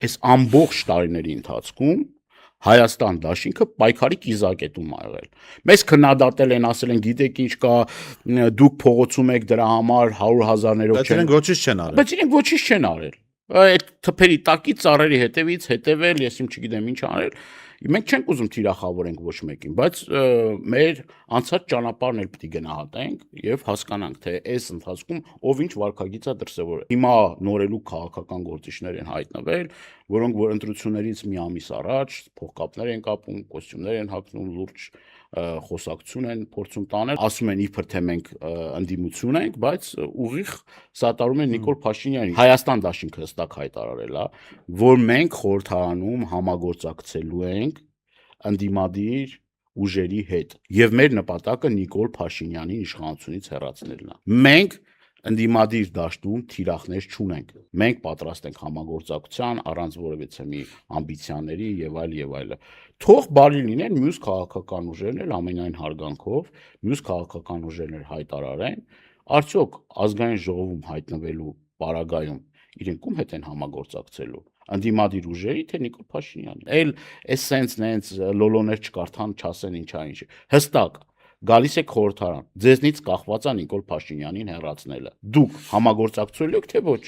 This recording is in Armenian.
այս ամբողջ տարիների ընթացքում Հայաստան դաշինքը պայքարի կիզակետում ա եղել։ Մեզ քննադատել են, ասել են, գիտեք ինչ կա, դուք փողոցում եք դրա համար 100,000-ներով չեն։ Բայց իրենք ոչինչ չեն արել։ Բայց իրենք ոչինչ չեն արել։ Այդ թփերի տակից ծառերի հետևից հետևել, ես չգիտեմ ինչ արել։ Մենք չենք ուզում թիրախավորենք ոչ մեկին, բայց մեր անցած ճանապարհն էլ պիտի գնահատենք եւ հասկանանք, թե այս ընթացքում ով ինչ վարքագիծ է դրսեւորել։ Հիմա նորելու քաղաքական գործիչներ են հայտնվել, որոնք որ ընտրություններից մի ամիս առաջ փողկապներ են կապում, կոստյումներ են հագնում, լուրջ խոսակցություն են փորձում տանել, ասում են իբր թե մենք ընդդիմություն ենք, բայց ուղիղ սատարում են Նիկոլ Փաշինյանին։ Հայաստան դաշինքը հստակ հայտարարել է, որ մենք խորհրդարանում համագործակցելու ենք ընդդիմադիր ուժերի հետ եւ մեր նպատակը Նիկոլ Փաշինյանին իշխանությունից հեռացնելն է։ Մենք ընդդիմադիր դաշտում թիրախներ չունենք։ Մենք պատրաստ ենք համագործակցության առանց որևիցե մի ամբիցիաների եւ այլ։ Թող բարի լինեն մյուս քաղաքական ուժերն էլ ամենայն հարգանքով, մյուս քաղաքական ուժերն էլ հայտարարեն, արդյոք ազգային ժողովում հայտնվելու պարագայում իրենք ում հետ են համագործակցելու։ Ընդդիմադիր ուժերի թե Նիկոլ Փաշինյանի։ Էլ էսենց նենց լոլոներ չկարդան, չասեն ինչա ինչ։ Հստակ գալիս եք խորհրդարան, ձեզնից կախված է Նիկոլ Փաշինյանին հեռացնելը։ Դուք համագործակցելու եք թե ոչ։